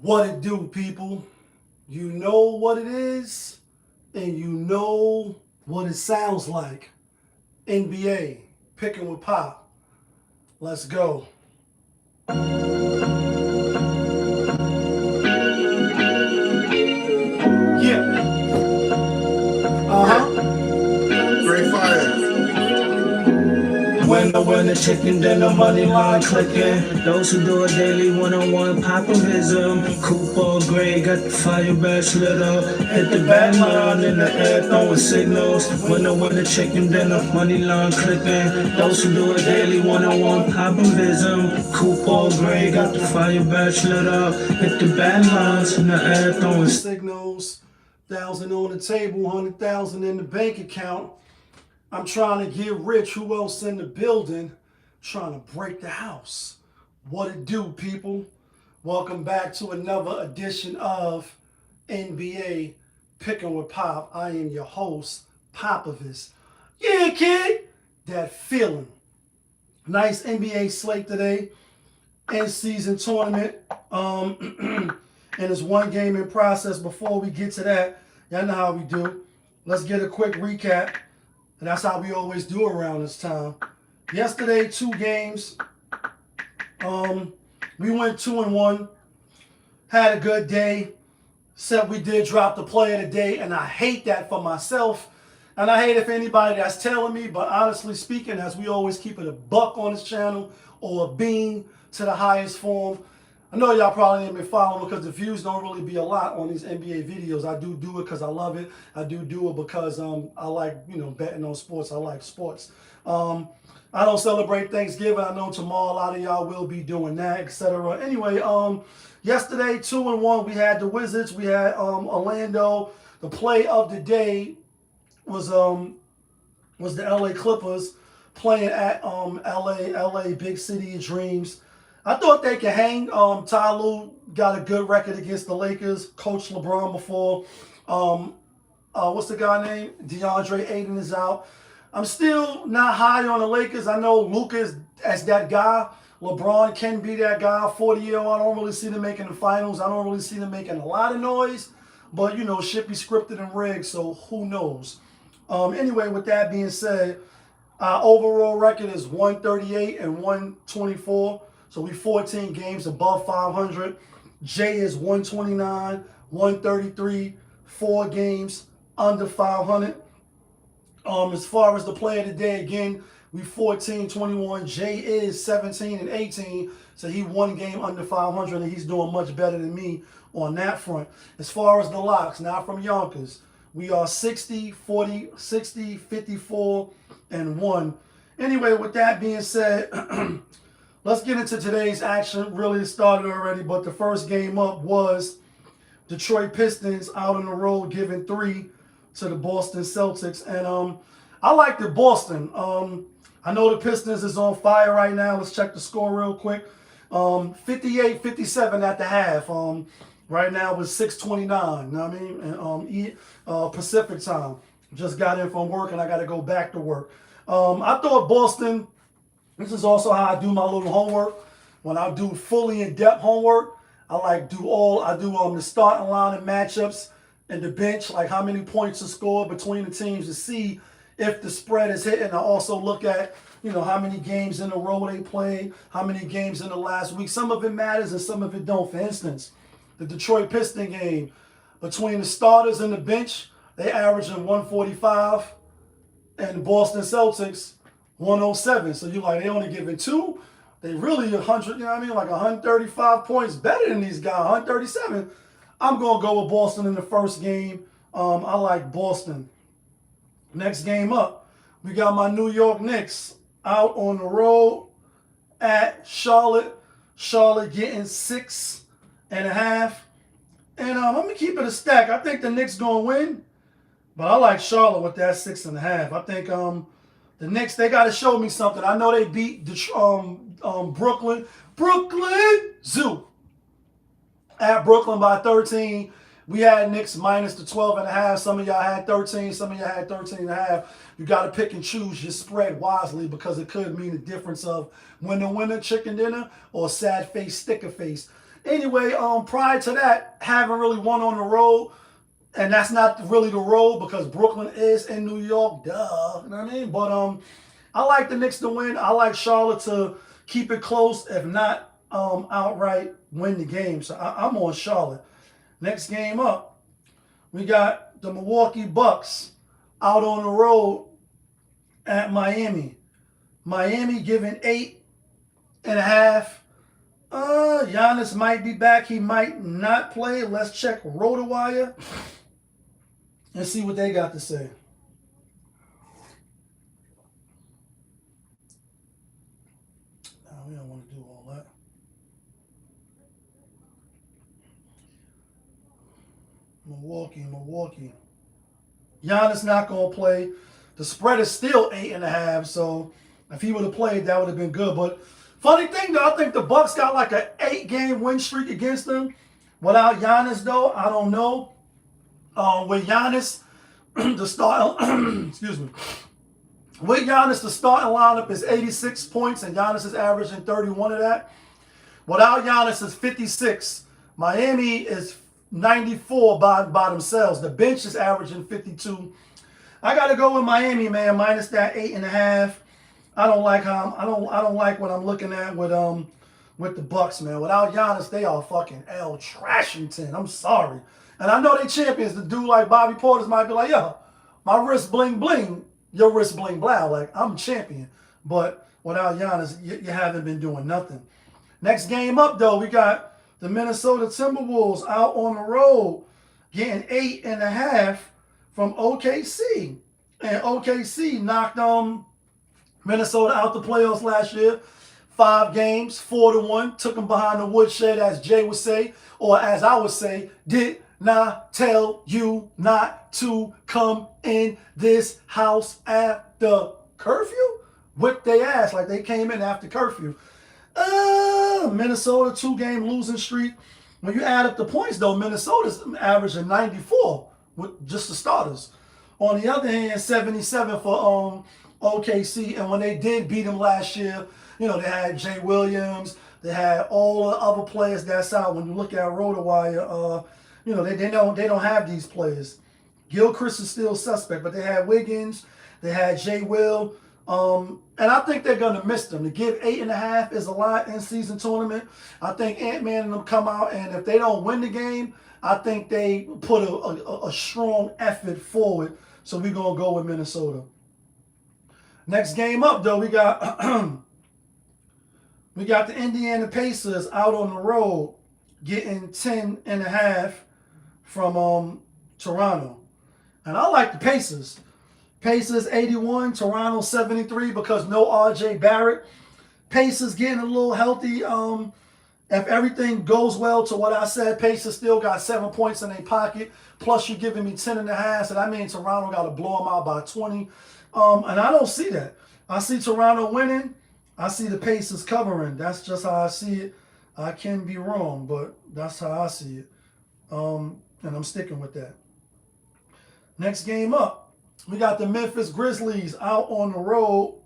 What it do, people? You know what it is, and you know what it sounds like. NBA, picking with Pop. Let's go. Yeah. Yeah, Uh-huh. great fire. When the chicken dinner money line clicking. Those who do it daily one-on-one populism. Coupon gray, got the fire badge lit up. Hit the bad line in the air, throwing signals. When the chicken dinner money line clicking. Those who do it daily one-on-one populism. Coupon gray, got the fire badge lit up. Hit the bad lines in the air, throwing Signals, 1,000 on the table, 100,000 in the bank account. I'm trying to get rich. Who else in the building? Trying to break the house. What it do, people? Welcome back to another edition of NBA Picking with Pop. I am your host, Popovich. Yeah, kid. That feeling. Nice NBA slate today. End season tournament. And it's one game in process. Before we get to that, y'all know how we do. Let's get a quick recap. And that's how we always do around this time. Yesterday, 2 games. We went 2-1. Had a good day. Said we did drop the player of the day, and I hate that for myself. And I hate if anybody that's telling me, but honestly speaking, as we always keep it a buck on this channel, or a bean to the highest form. I know y'all probably ain't been following because the views don't really be a lot on these NBA videos. I do it because I love it. I do it because I like, betting on sports. I like sports. I don't celebrate Thanksgiving. I know tomorrow a lot of y'all will be doing that, etc. Anyway, yesterday 2-1. We had the Wizards. We had Orlando. The play of the day was the LA Clippers playing at LA Big City of Dreams. I thought they could hang. Ty Lue got a good record against the Lakers. Coach LeBron before. What's the guy name? DeAndre Ayton is out. I'm still not high on the Lakers. I know Luka as that guy. LeBron can be that guy. 40-year-old. I don't really see them making the finals. I don't really see them making a lot of noise. But, shit be scripted and rigged, so who knows? Anyway, with that being said, our overall record is 138 and 124. So we 14 games above 500. JaY is 129, 133, 4 games under 500. As far as the player today, again, we 14, 21. JaY is 17 and 18. So he 1 game under 500, and he's doing much better than me on that front. As far as the locks, not from Yonkers, we are 60, 40, 60, 54, and 1. Anyway, with that being said, let's get into today's action. Really, it started already, but the first game up was Detroit Pistons out on the road giving 3 to the Boston Celtics. And I like the Boston. I know the Pistons is on fire right now. Let's check the score real quick. 58-57 at the half. Right now it's 6:29. You know what I mean? And Pacific time. Just got in from work and I got to go back to work. I thought Boston. This is also how I do my little homework. When I do fully in-depth homework, I do the starting line and matchups and the bench, like how many points are scored between the teams to see if the spread is hitting. I also look at, how many games in a row they played, how many games in the last week. Some of it matters and some of it don't. For instance, the Detroit Piston game, between the starters and the bench, they averaging 145, and the Boston Celtics 107. So you're like, they only giving 2. They really 100, like 135 points better than these guys, 137. I'm going to go with Boston in the first game. I like Boston. Next game up, we got my New York Knicks out on the road at Charlotte. Charlotte getting 6.5. And I'm going to keep it a stack. I think the Knicks going to win. But I like Charlotte with that 6.5. I think the Knicks, they got to show me something. I know they beat Brooklyn Zoo at Brooklyn by 13. We had Knicks minus the 12.5. Some of y'all had 13. Some of y'all had 13.5. You got to pick and choose your spread wisely because it could mean the difference of winner, chicken dinner, or sad face, sticker face. Anyway, prior to that, haven't really won on the road. And that's not really the road because Brooklyn is in New York. Duh. You know what I mean? But I like the Knicks to win. I like Charlotte to keep it close, if not outright win the game. So I'm on Charlotte. Next game up, we got the Milwaukee Bucks out on the road at Miami. Miami giving 8.5. Giannis might be back. He might not play. Let's check RotoWire and see what they got to say. No, we don't want to do all that. Milwaukee. Giannis not going to play. The spread is still 8.5, so if he would have played, that would have been good. But funny thing, though, I think the Bucks got like an 8-game win streak against them. Without Giannis, though, I don't know. With Giannis, the start, excuse me. With Giannis, the starting lineup is 86 points, and Giannis is averaging 31 of that. Without Giannis, it's 56. Miami is 94 by themselves. The bench is averaging 52. I got to go with Miami, man, minus that 8.5. I don't like what I'm looking at with the Bucks, man. Without Giannis, they are fucking L Trashington. I'm sorry. And I know they champions. The dude like Bobby Portis might be like, yo, my wrist bling bling, your wrist bling blah. Like, I'm champion. But without Giannis, you haven't been doing nothing. Next game up, though, we got the Minnesota Timberwolves out on the road getting 8.5 from OKC. And OKC knocked Minnesota out the playoffs last year. 5 games, 4-1. Took them behind the woodshed, as JaY would say, or as I would say, did not tell you not to come in this house after curfew? Whipped their ass like they came in after curfew. Minnesota 2-game losing streak. When you add up the points, though, Minnesota's averaging 94 with just the starters. On the other hand, 77 for OKC. And when they did beat them last year, you know, they had Jay Williams. They had all the other players that's out. When you look at RotoWire, you know, they don't have these players. Gilchrist is still suspect, but they had Wiggins. They had Jay Will. And I think they're going to miss them. To give 8.5 is a lot in season tournament. I think Ant-Man and them come out, and if they don't win the game, I think they put a strong effort forward. So we're going to go with Minnesota. Next game up, though, we got the Indiana Pacers out on the road getting 10.5 from Toronto. And I like the Pacers. Pacers 81, Toronto 73 because no RJ Barrett. Pacers getting a little healthy. If everything goes well to what I said, Pacers still got 7 points in their pocket. Plus you're giving me 10.5, so that means Toronto got to blow them out by 20. And I don't see that. I see Toronto winning. I see the Pacers covering. That's just how I see it. I can be wrong, but that's how I see it. And I'm sticking with that. Next game up. We got the Memphis Grizzlies out on the road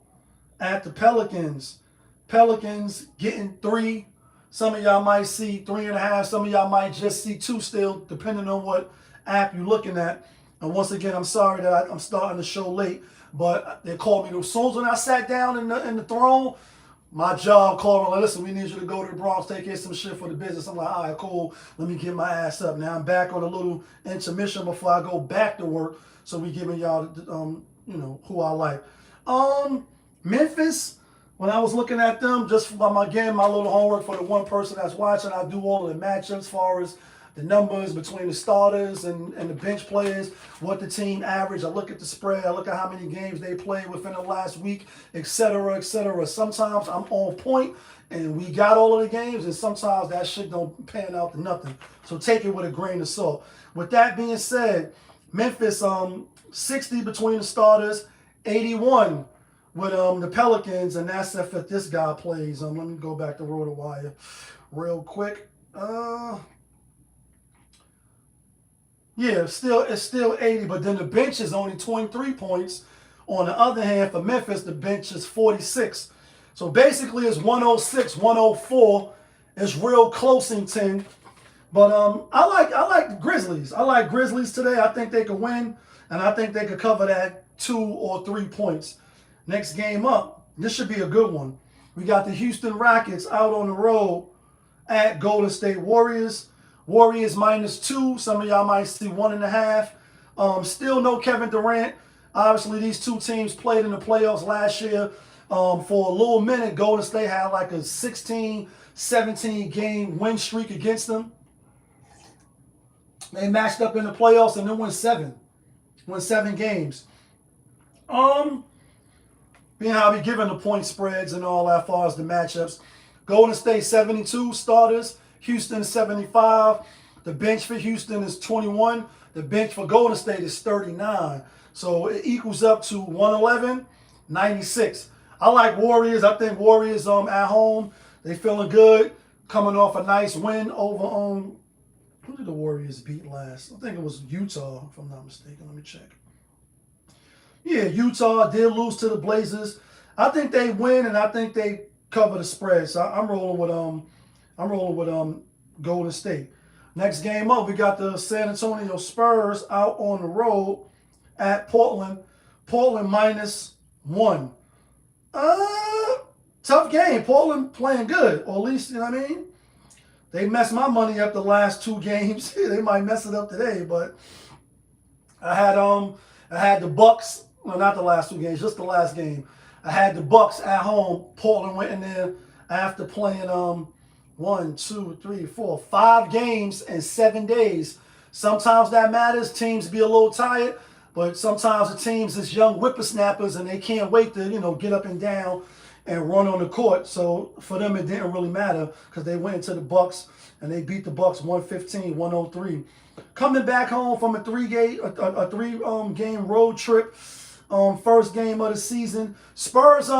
at the Pelicans. Pelicans getting 3. Some of y'all might see 3.5. Some of y'all might just see 2 still, depending on what app you're looking at. And once again, I'm sorry that I'm starting the show late, but they called me. As soon as when I sat down in the throne, my job called me, like, listen, we need you to go to the Bronx, take care of some shit for the business. I'm like, all right, cool. Let me get my ass up. Now I'm back on a little intermission before I go back to work. So we giving y'all, you know, who I like. Memphis, when I was looking at them, just for my little homework for the one person that's watching, I do all of the matchups as far as the numbers between the starters and the bench players, what the team average. I look at the spread. I look at how many games they played within the last week, etc., etc. Sometimes I'm on point, and we got all of the games, and sometimes that shit don't pan out to nothing. So take it with a grain of salt. With that being said, Memphis 60 between the starters, 81 with the Pelicans, and that's if this guy plays. Let me go back to RotoWire real quick. Yeah, it's still 80, but then the bench is only 23 points. On the other hand, for Memphis, the bench is 46. So basically it's 106, 104, It's real close in 10. But I like the Grizzlies. I like Grizzlies today. I think they could win, and I think they could cover that 2 or 3 points. Next game up, this should be a good one. We got the Houston Rockets out on the road at Golden State Warriors. Warriors -2. Some of y'all might see 1.5. Still no Kevin Durant. Obviously, these two teams played in the playoffs last year. For a little minute, Golden State had like a 16, 17 game win streak against them. They matched up in the playoffs and then won 7. Won 7 games. Being how we given the point spreads and all that as far as the matchups. Golden State 72 starters. Houston 75. The bench for Houston is 21. The bench for Golden State is 39. So it equals up to 111, 96. I like Warriors. I think Warriors at home, they feeling good. Coming off a nice win over who did the Warriors beat last? I think it was Utah, if I'm not mistaken. Let me check. Yeah, Utah did lose to the Blazers. I think they win, and I think they cover the spread. So I'm rolling with Golden State. Next game up, we got the San Antonio Spurs out on the road at Portland. Portland -1. Tough game. Portland playing good, or at least, you know what I mean? They messed my money up the last 2 games. They might mess it up today, but I had the Bucks. Well, not the last 2 games, just the last game. I had the Bucks at home. Portland went in there after playing 1, 2, 3, 4, 5 games in 7 days. Sometimes that matters. Teams be a little tired, but sometimes the teams is young whippersnappers and they can't wait to get up and down and run on the court. So for them, it didn't really matter because they went into the Bucks and they beat the Bucks 115-103. Coming back home from a 3-game road trip, first game of the season. Spurs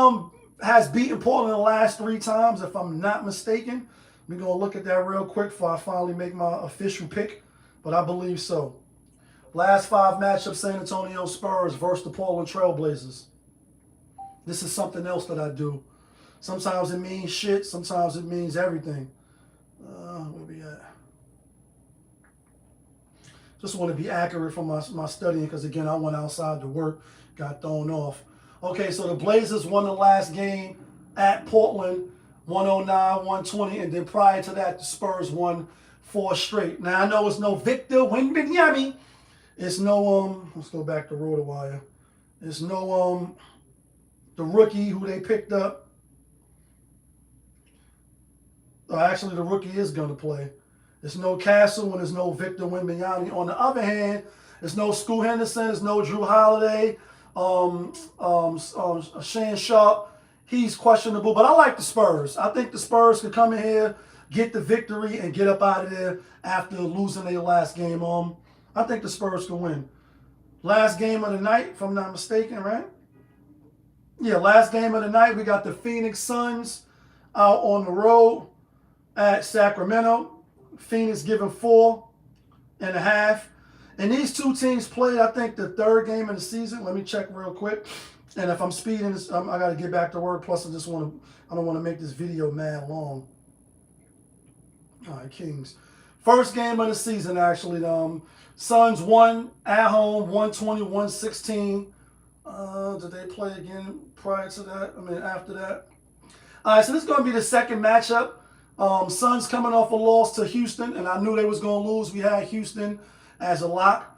has beaten Portland the last 3 times, if I'm not mistaken. We're gonna look at that real quick before I finally make my official pick, but I believe so. Last 5 matchups: San Antonio Spurs versus the Portland Trailblazers. This is something else that I do. Sometimes it means shit. Sometimes it means everything. Where we at? Just want to be accurate for my studying because, again, I went outside to work, got thrown off. Okay, so the Blazers won the last game at Portland, 109-120, and then prior to that, the Spurs won 4 straight. Now, I know it's no Victor Wembanyama. It's no, let's go back to RotoWire. It's no, the rookie who they picked up. Actually, the rookie is going to play. There's no Castle and there's no Victor Wembanyama. On the other hand, there's no Scoot Henderson. There's no Drew Holiday. Shan Sharp, he's questionable. But I like the Spurs. I think the Spurs could come in here, get the victory, and get up out of there after losing their last game. I think the Spurs can win. Last game of the night, if I'm not mistaken, right? Yeah, last game of the night, we got the Phoenix Suns out on the road at Sacramento. Phoenix giving 4.5. And these 2 teams played, I think, the 3rd game of the season. Let me check real quick. And if I'm speeding this, I got to get back to work. Plus, I don't want to make this video mad long. All right, Kings. First game of the season, actually. Suns won at home, 120-116. Did they play again prior to that? I mean, after that? All right, so this is going to be the second matchup. Suns coming off a loss to Houston, and I knew they was going to lose. We had Houston as a lock.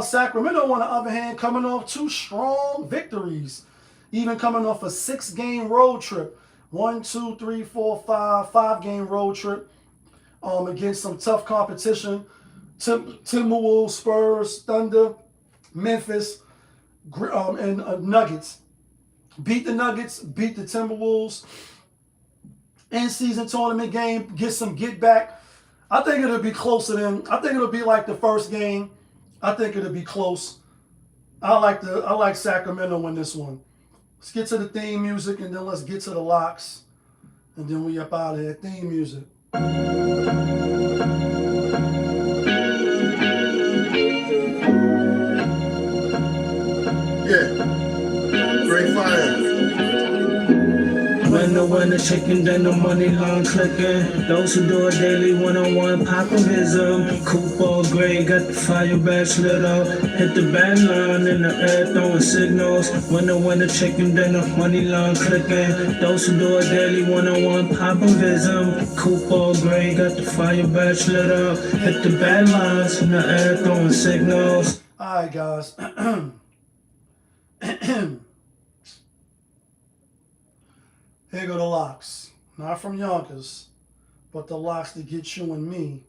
Sacramento, on the other hand, coming off 2 strong victories, even coming off a 6-game road trip. 1, 2, 3, 4, 5-game road trip against some tough competition. Timberwolves, Spurs, Thunder, Memphis, and Nuggets. Beat the Nuggets, beat the Timberwolves. In-season tournament game, get some get back. I think it'll be closer than, I think it'll be like the first game. I think it'll be close. I like Sacramento in this one. Let's get to the theme music and then let's get to the locks. And then we up out of here. Theme music. Yeah. Great fire. When the chicken, then the money line clicking. Those who do it daily, one-on-one popping vism. Coupe all gray, got the fire badge lit up. Hit the band line in the air, throwing signals. Winner, chicken, then the money line clicking. Those who do it daily, one-on-one popping vism. Coupe all gray, got the fire badge lit up. Hit the band lines in the air, throwing signals. All right, guys. Here go the locks. Not from Yonkers, but the locks to get you and me.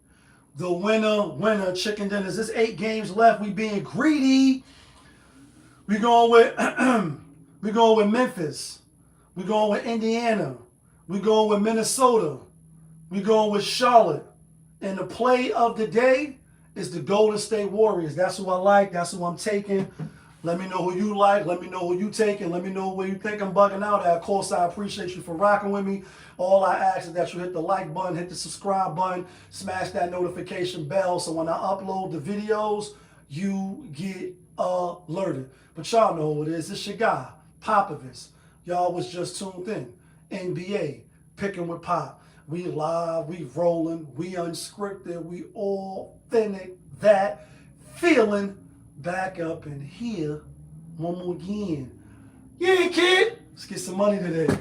The winner, chicken dinners. There's 8 games left. We being greedy. We going with Memphis. We going with Indiana. We going with Minnesota. We going with Charlotte. And the play of the day is the Golden State Warriors. That's who I like. That's who I'm taking. Let me know who you like. Let me know who you taking. Let me know where you think I'm bugging out at. Of course, I appreciate you for rocking with me. All I ask is that you hit the like button, hit the subscribe button, smash that notification bell so when I upload the videos, you get alerted. But y'all know who it is. It's your guy, Popovich. Y'all was just tuned in. NBA, picking with Pop. We live, we rolling, we unscripted, we authentic, that feeling. Back up in here one more again. Yeah, kid. Let's get some money today.